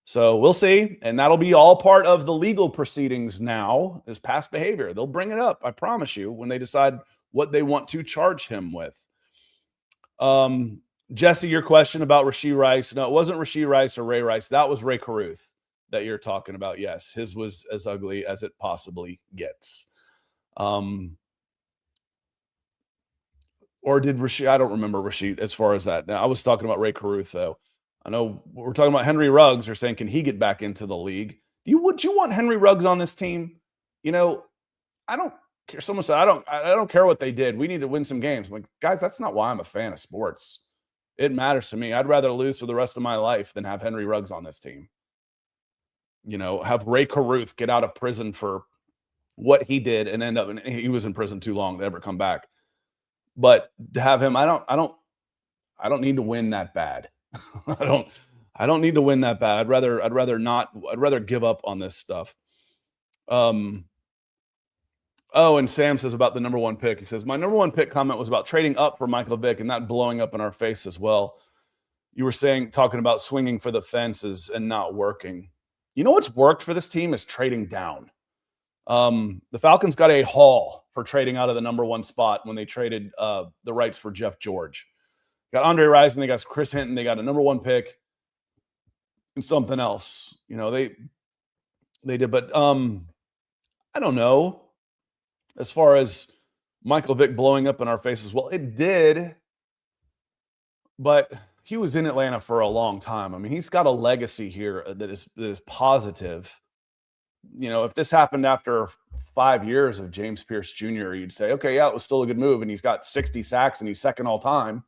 So we'll see, and that'll be all part of the legal proceedings now, is past behavior. They'll bring it up, I promise you, when they decide what they want to charge him with. Jesse, your question about Rashee Rice. No, it wasn't Rashee Rice or Ray Rice. That was Ray Caruth that you're talking about. Yes, his was as ugly as it possibly gets. Or did Rashee? I don't remember Rashee as far as that. Now, I was talking about Ray Caruth, though. I know we're talking about Henry Ruggs. They're saying, can he get back into the league? Would you want Henry Ruggs on this team? I don't care. Someone said, I don't care what they did. We need to win some games. I'm like, guys, that's not why I'm a fan of sports. It matters to me. I'd rather lose for the rest of my life than have Henry Ruggs on this team. Have Ray Caruth get out of prison for what he did and end up, and he was in prison too long to ever come back. But to have him, I don't need to win that bad. I don't need to win that bad. I'd rather give up on this stuff. And Sam says about the number 1 pick. He says, my number 1 pick comment was about trading up for Michael Vick and that blowing up in our face as well. You were talking about swinging for the fences and not working. What's worked for this team is trading down. The Falcons got a haul for trading out of the number 1 spot when they traded the rights for Jeff George. Got Andre Rison, they got Chris Hinton, they got a number 1 pick and something else. They did, but I don't know. As far as Michael Vick blowing up in our faces, well, it did. But he was in Atlanta for a long time. I mean, he's got a legacy here that is positive. If this happened after 5 years of James Pearce Jr., you'd say, okay, yeah, it was still a good move, and he's got 60 sacks and he's second all time.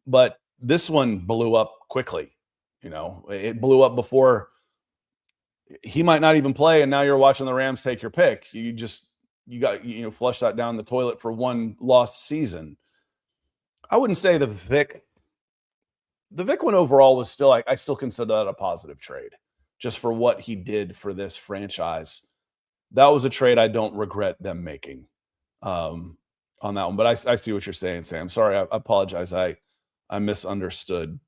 But this one blew up quickly. It blew up before he might not even play, and now you're watching the Rams take your pick. You got flush that down the toilet for one lost season. I wouldn't say the Vic one overall was still, I still consider that a positive trade, just for what he did for this franchise. That was a trade I don't regret them making on that one. But I see what you're saying, Sam. Sorry, I apologize. I misunderstood.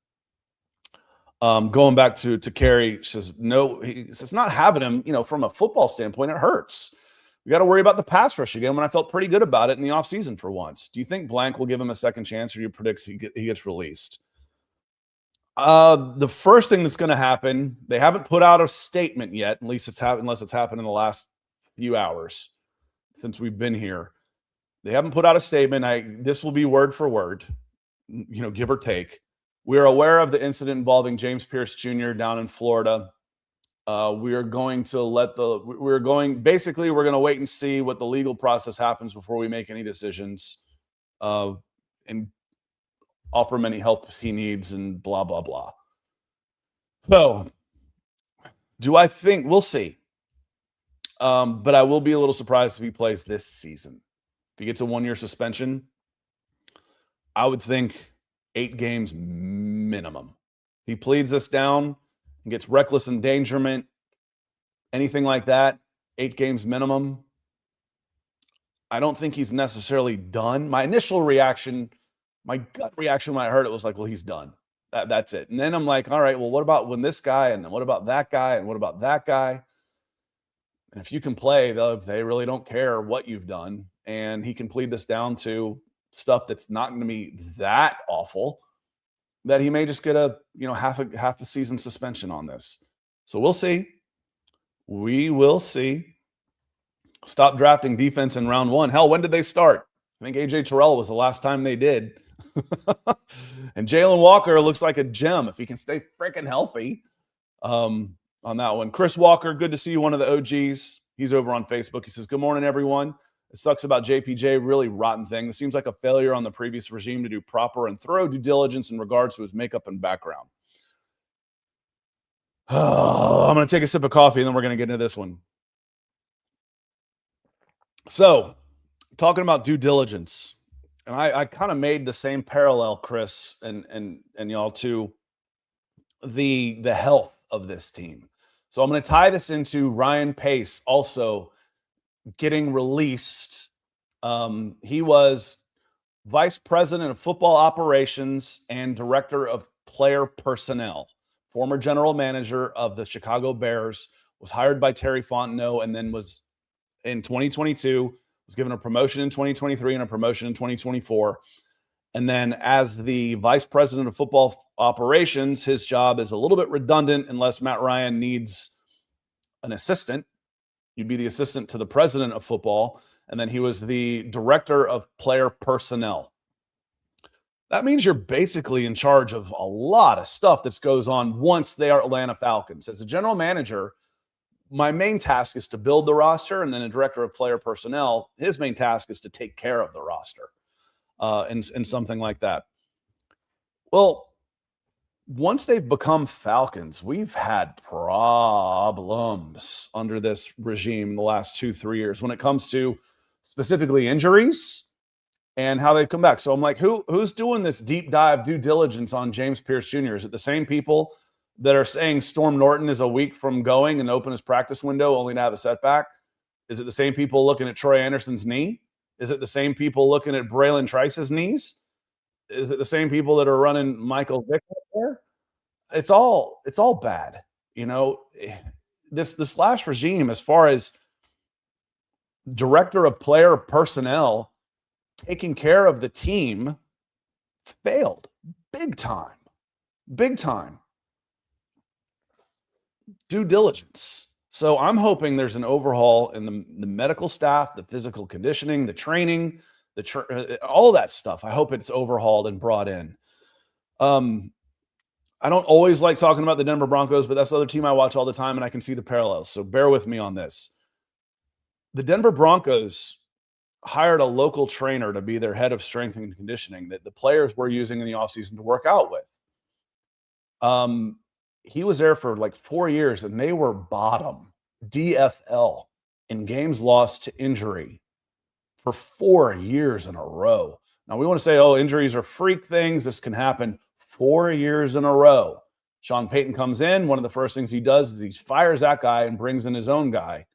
Going back to Carey, says no. He says not having him, from a football standpoint, it hurts. We got to worry about the pass rush again when I felt pretty good about it in the offseason for once. Do you think Blank will give him a second chance, or do you predict he gets released? The first thing that's going to happen, they haven't put out a statement yet, at least unless it's happened in the last few hours since we've been here. They haven't put out a statement. This will be word for word, give or take. We're aware of the incident involving James Pearce Jr. down in Florida. We're going to wait and see what the legal process happens before we make any decisions, and offer him any help he needs and blah, blah, blah. So do I think we'll see? But I will be a little surprised if he plays this season. If he gets a 1-year suspension, I would think 8 games minimum. If he pleads this down and gets reckless endangerment, anything like that, 8 games minimum. I don't think he's necessarily done. My initial reaction, my gut reaction when I heard it was like, well, he's done. That's it. And then I'm like, all right, well, what about when this guy, and what about that guy, and what about that guy? And if you can play, they really don't care what you've done. And he can plead this down to stuff that's not going to be that awful, that he may just get a half a season suspension on this. So we'll see. We will see. Stop drafting defense in round 1. Hell, when did they start? I think AJ Terrell was the last time they did. And Jalen Walker looks like a gem if he can stay freaking healthy on that one. Chris Walker, good to see you, one of the OGs. He's over on Facebook. He says, good morning, everyone. It sucks about JPJ, really rotten thing. It seems like a failure on the previous regime to do proper and thorough due diligence in regards to his makeup and background. I'm going to take a sip of coffee, and then we're going to get into this one. So, talking about due diligence, and I kind of made the same parallel, Chris, and y'all, to the health of this team. So I'm going to tie this into Ryan Pace also getting released. He was vice president of football operations and director of player personnel, former general manager of the Chicago Bears, was hired by Terry Fontenot, and then was in 2022, was given a promotion in 2023 and a promotion in 2024. And then as the vice president of football operations, his job is a little bit redundant unless Matt Ryan needs an assistant. You'd be the assistant to the president of football. And then he was the director of player personnel. That means you're basically in charge of a lot of stuff that goes on once they are Atlanta Falcons. As a general manager, my main task is to build the roster, and then a director of player personnel, his main task is to take care of the roster and something like that. Well, once they've become Falcons, we've had problems under this regime in the last 2-3 years when it comes to specifically injuries and how they've come back. So I'm like, who's doing this deep dive due diligence on James Pearce Jr.? Is it the same people that are saying Storm Norton is a week from going and open his practice window only to have a setback? Is it the same people looking at Troy Anderson's knee? Is it the same people looking at Braylon Trice's knees? Is it the same people that are running Michael Vick there? It's all bad. This last regime, as far as director of player personnel taking care of the team, failed big time. Due diligence. So I'm hoping there's an overhaul in the medical staff, the physical conditioning, the training, all that stuff. I hope it's overhauled and brought in. I don't always like talking about the Denver Broncos, but that's the other team I watch all the time, and I can see the parallels. So bear with me on this. The Denver Broncos hired a local trainer to be their head of strength and conditioning that the players were using in the offseason to work out with. He was there for like 4 years, and they were bottom, DFL, in games lost to injury for 4 years in a row. Now, we want to say, oh, injuries are freak things. This can happen 4 years in a row. Sean Payton comes in. One of the first things he does is he fires that guy and brings in his own guy,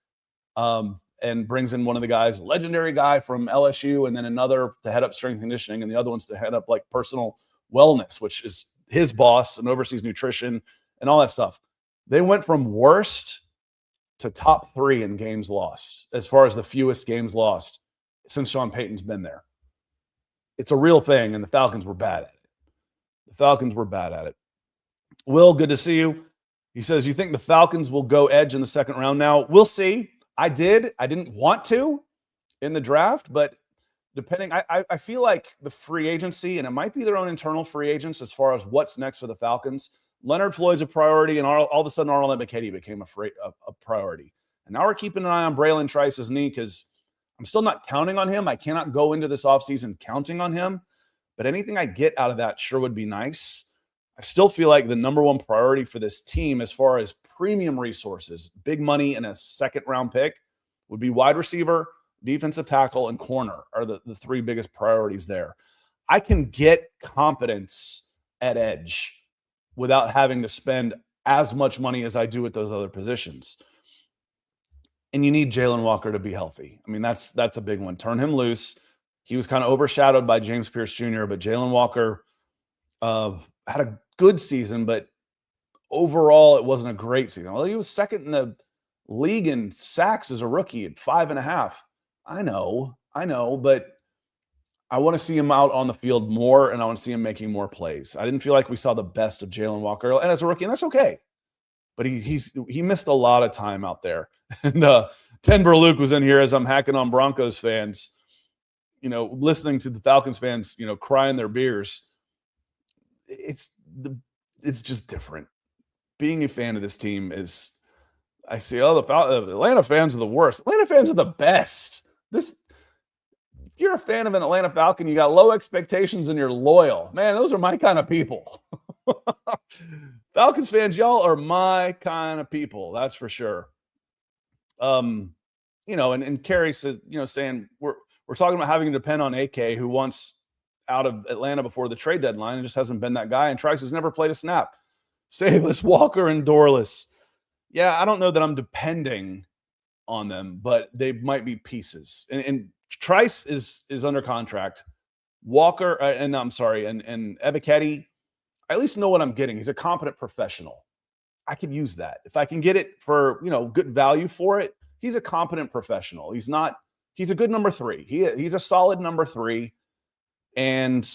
and brings in one of the guys, a legendary guy from LSU, and then another to head up strength and conditioning, and the other one's to head up like personal wellness, which is his boss and oversees nutrition and all that stuff. They went from worst to top 3 in games lost, as far as the fewest games lost since Sean Payton's been there. It's a real thing, and the Falcons were bad at it. Will, good to see you. He says, you think the Falcons will go edge in the second round now? We'll see. I didn't want to in the draft, but depending, I feel like the free agency, and it might be their own internal free agents as far as what's next for the Falcons. Leonard Floyd's a priority, and all of a sudden Arnold Ebiketie became a priority. And now we're keeping an eye on Braylon Trice's knee because I'm still not counting on him. I cannot go into this offseason counting on him, but anything I get out of that sure would be nice. I still feel like the number one priority for this team as far as premium resources, big money and a second-round pick, would be wide receiver, defensive tackle, and corner are the 3 biggest priorities there. I can get competence at edge without having to spend as much money as I do at those other positions. And you need Jalen Walker to be healthy. I mean, that's a big one. Turn him loose. He was kind of overshadowed by James Pearce Jr., but Jalen Walker had a good season, but overall it wasn't a great season. Well, he was second in the league in sacks as a rookie at 5.5. I know, but I want to see him out on the field more, and I want to see him making more plays. I didn't feel like we saw the best of Jalen Walker, and as a rookie, and that's okay. But he missed a lot of time out there. And Denver Luke was in here as I'm hacking on Broncos fans, listening to the Falcons fans, crying their beers. It's just different. Being a fan of this team is, I see, the Atlanta fans are the worst. Atlanta fans are the best. If you're a fan of an Atlanta Falcon, you got low expectations and you're loyal. Man, those are my kind of people. Falcons fans, y'all are my kind of people. That's for sure. And Kerry said, saying we're talking about having to depend on AK, who wants out of Atlanta before the trade deadline and just hasn't been that guy. And Trice has never played a snap. Saveless, Walker, and Dorless. Yeah, I don't know that I'm depending on them, but they might be pieces. And Trice is under contract. Walker, and Ebiketie, I at least know what I'm getting. He's a competent professional. I could use that. If I can get it for, good value for it, he's a competent professional. He's a good number 3. He's a solid number 3. And,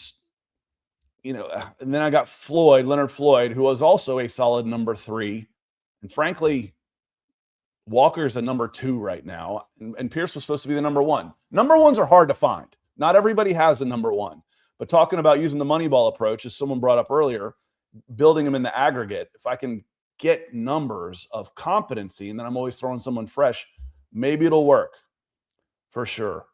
and then I got Leonard Floyd, who was also a solid number 3. And frankly, Walker's a number 2 right now. And Pierce was supposed to be the number 1. Number 1s are hard to find. Not everybody has a number 1. But talking about using the Moneyball approach, as someone brought up earlier, building them in the aggregate, if I can get numbers of competency and then I'm always throwing someone fresh, maybe it'll work for sure.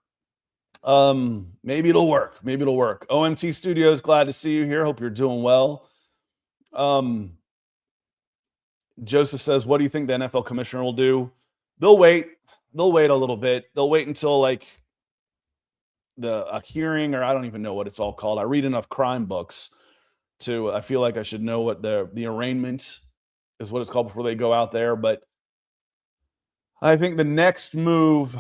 Maybe it'll work. OMT Studios, glad to see you here. Hope you're doing well. Joseph says, what do you think the NFL commissioner will do? They'll wait a little bit. They'll wait until like a hearing, or I don't even know what it's all called. I read enough crime books I feel like I should know what the arraignment is, what it's called, before they go out there. But I think the next move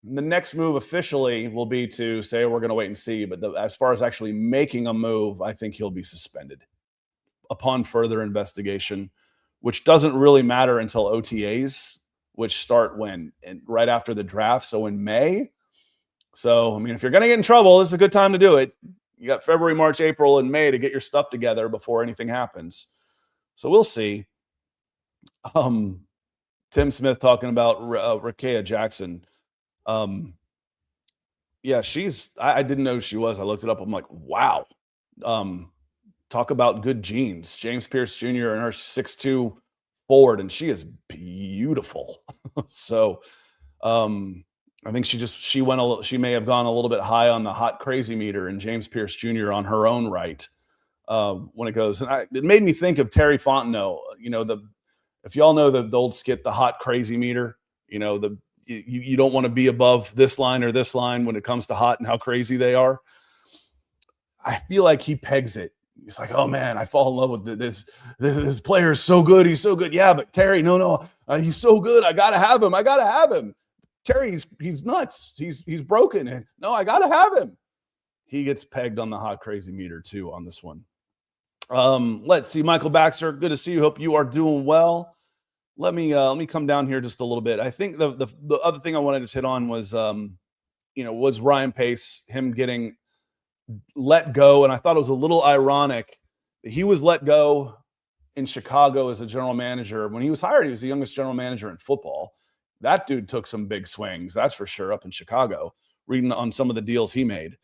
officially will be to say we're going to wait and see. But as far as actually making a move, I think he'll be suspended upon further investigation, which doesn't really matter until OTAs, which start right after the draft. So in May. So, I mean, if you're going to get in trouble, this is a good time to do it. You got February, March, April, and May to get your stuff together before anything happens. So we'll see. Tim Smith talking about Rakea Jackson. Yeah, I didn't know who she was. I looked it up. I'm like, wow. talk about good genes. James Pearce Jr. and her 6'2" forward, and she is beautiful. So I think she may have gone a little bit high on the hot crazy meter, and James Pearce Jr. on her own right when it goes. And it made me think of Terry Fontenot. If y'all know the old skit, the hot crazy meter, you don't want to be above this line or this line when it comes to hot and how crazy they are. I feel like he pegs it. He's like, oh man, I fall in love with this player is so good. He's so good. Yeah, but Terry, no, he's so good. I gotta have him. Terry, he's nuts. He's broken. And no, I gotta have him. He gets pegged on the hot crazy meter too on this one. Let's see, Michael Baxter. Good to see you. Hope you are doing well. Let me come down here just a little bit. I think the other thing I wanted to hit on was was Ryan Pace, him getting let go. And I thought it was a little ironic that he was let go in Chicago as a general manager. When he was hired, he was the youngest general manager in football. That dude took some big swings, that's for sure, up in Chicago, reading on some of the deals he made.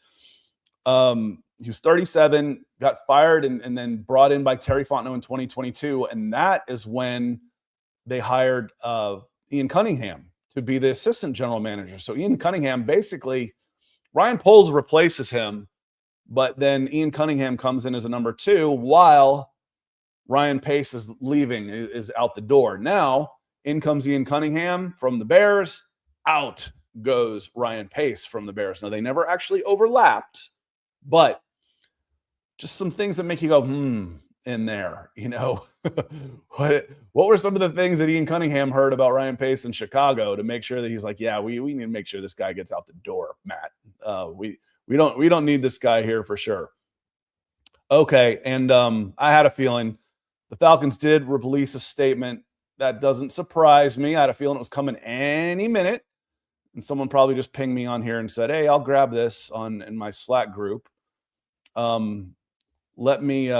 He was 37, got fired and then brought in by Terry Fontenot in 2022. And that is when they hired Ian Cunningham to be the assistant general manager. So Ian Cunningham, basically, Ryan Poles replaces him, but then Ian Cunningham comes in as a number 2 while Ryan Pace is leaving, is out the door. Now, in comes Ian Cunningham from the Bears. Out goes Ryan Pace from the Bears. Now, they never actually overlapped, but just some things that make you go, in there. What were some of the things that Ian Cunningham heard about Ryan Pace in Chicago to make sure that he's like, yeah, we need to make sure this guy gets out the door, Matt. We don't need this guy here for sure. Okay, and I had a feeling the Falcons did release a statement. That doesn't surprise me. I had a feeling it was coming any minute. And someone probably just pinged me on here and said, hey, I'll grab this in my Slack group. Let me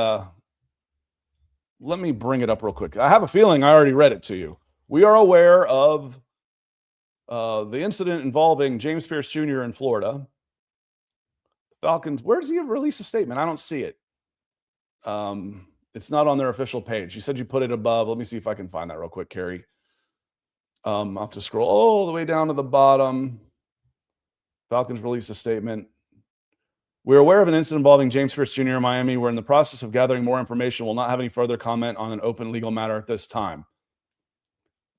bring it up real quick. I have a feeling I already read it to you. We are aware of the incident involving James Pearce Jr. in Florida. Falcons, where does he release a statement? I don't see it. It's not on their official page. You said you put it above. Let me see if I can find that real quick, Carrie. I'll have to scroll all the way down to the bottom. Falcons released a statement. We're aware of an incident involving James Pearce Jr. in Miami. We're in the process of gathering more information. We'll not have any further comment on an open legal matter at this time.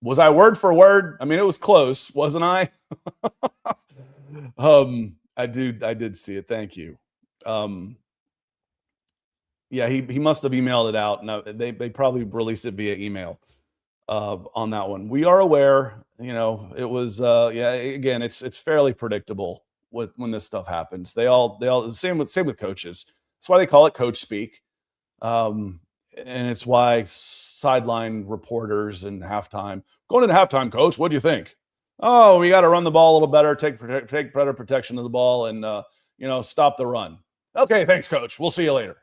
Was I word for word? I mean, it was close, wasn't I? I did see it. Thank you. Yeah, he must have emailed it out. No, they probably released it via email on that one. We are aware, it was again, it's fairly predictable when this stuff happens. They all the same with coaches. That's why they call it coach speak. And it's why sideline reporters and halftime, going into halftime, coach, what'd you think? Oh, we got to run the ball a little better, take better protection of the ball, and stop the run. Okay, thanks, coach. We'll see you later.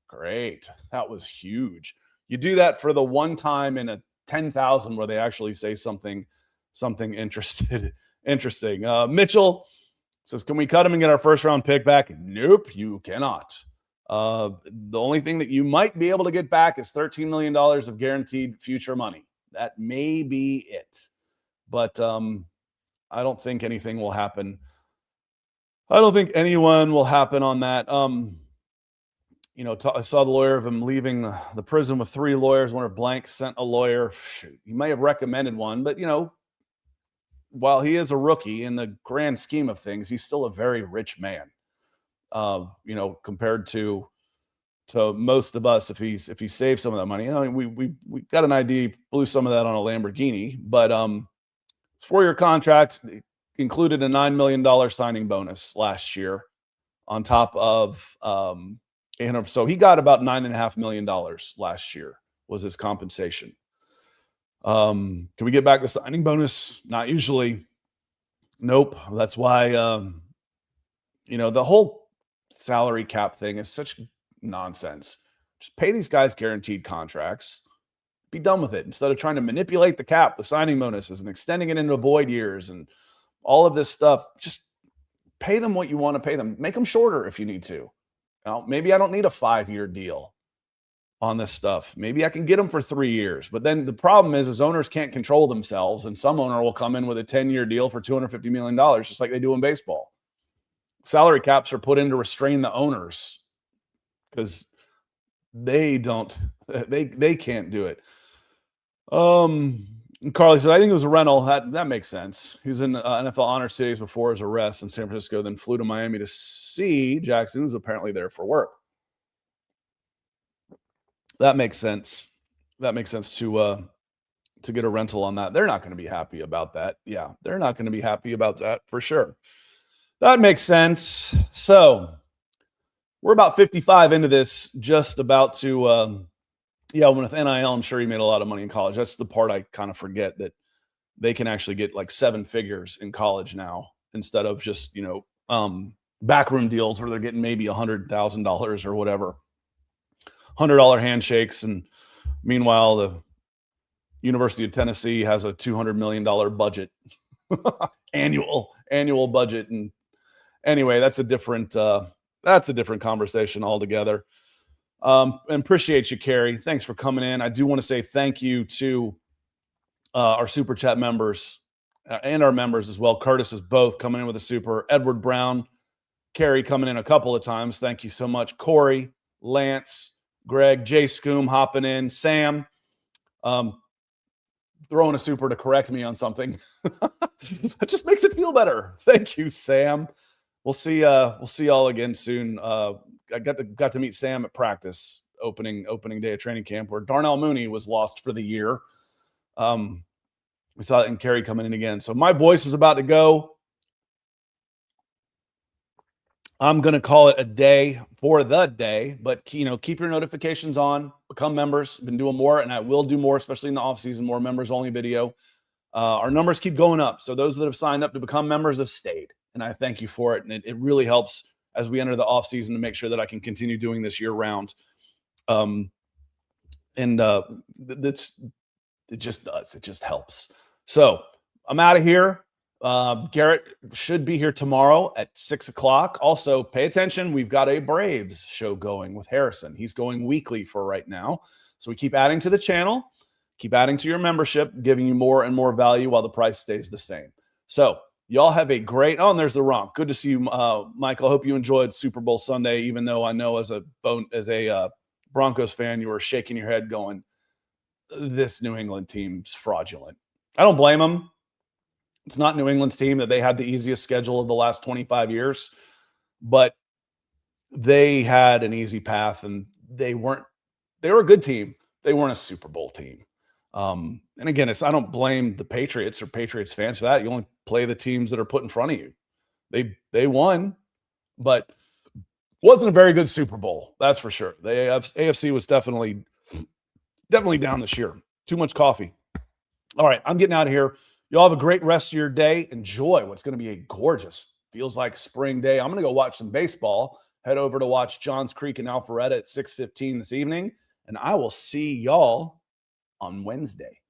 Great. That was huge. You do that for the one time in a 10,000 where they actually say something interesting. Mitchell says, can we cut him and get our first round pick back? Nope, you cannot. The only thing that you might be able to get back is $13 million of guaranteed future money. That may be it. But I don't think anything will happen. I don't think anyone will happen on that. I saw the lawyer of him leaving the prison with 3 lawyers. I wonder if Blank sent a lawyer. He may have recommended one, but while he is a rookie in the grand scheme of things, he's still a very rich man. Compared to most of us, if he saved some of that money. We got an idea, he blew some of that on a Lamborghini, but his 4-year contract included a $9 million signing bonus last year on top of so he got about $9.5 million last year was his compensation. Can we get back the signing bonus? Not usually. Nope. That's why, the whole salary cap thing is such nonsense. Just pay these guys guaranteed contracts. Be done with it instead of trying to manipulate the cap, the signing bonuses, and extending it into void years and all of this stuff. Just pay them what you want to pay them. Make them shorter if you need to. Maybe I don't need a 5-year deal. on this stuff. Maybe I can get him for 3 years. But then the problem is owners can't control themselves, and some owner will come in with a 10-year deal for $250 million, just like they do in baseball. Salary caps are put in to restrain the owners because they can't do it. Carly said, I think it was a rental. That makes sense. He was in NFL honor series before his arrest in San Francisco, then flew to Miami to see Jackson, who's apparently there for work. That makes sense. That makes sense to get a rental on that. They're not going to be happy about that. Yeah, they're not going to be happy about that for sure. That makes sense. So we're about 55 into this, just about to with NIL, I'm sure he made a lot of money in college. That's the part I kind of forget, that they can actually get like 7 figures in college now instead of just, backroom deals where they're getting maybe $100,000 or whatever. $100 handshakes. And meanwhile, the University of Tennessee has a $200 million budget, annual budget. And anyway, that's a different conversation altogether. And appreciate you, Carrie. Thanks for coming in. I do want to say thank you to our super chat members and our members as well. Curtis is both coming in with a super. Edward Brown, Carrie coming in a couple of times. Thank you so much. Corey, Lance, Greg, Jay Scoom hopping in, Sam, throwing a super to correct me on something. That just makes it feel better. Thank you, Sam. We'll see y'all again soon. I got to meet Sam at practice opening day of training camp, where Darnell Mooney was lost for the year. We saw it in Carrie coming in again. So my voice is about to go. I'm going to call it a day for the day, but keep your notifications on, become members. I've been doing more, and I will do more, especially in the off season, more members only video. Our numbers keep going up. So those that have signed up to become members have stayed, and I thank you for it. And it really helps as we enter the off season to make sure that I can continue doing this year round. It just does. It just helps. So I'm out of here. Garrett should be here tomorrow at 6:00. Also, pay attention. We've got a Braves show going with Harrison. He's going weekly for right now. So we keep adding to the channel, keep adding to your membership, giving you more and more value while the price stays the same. So y'all have a great, and there's the Ronk. Good to see you, Michael. I hope you enjoyed Super Bowl Sunday, even though I know as a Broncos fan, you were shaking your head going, this New England team's fraudulent. I don't blame them. It's not New England's team that they had the easiest schedule of the last 25 years, but they had an easy path, and they were a good team. They weren't a Super Bowl team. And again, I don't blame the Patriots or Patriots fans for that. You only play the teams that are put in front of you. They won, but wasn't a very good Super Bowl. That's for sure. The AFC was definitely down this year. Too much coffee. All right, I'm getting out of here. Y'all have a great rest of your day. Enjoy what's going to be a gorgeous, feels like spring day. I'm going to go watch some baseball. Head over to watch Johns Creek and Alpharetta at 6:15 this evening, and I will see y'all on Wednesday.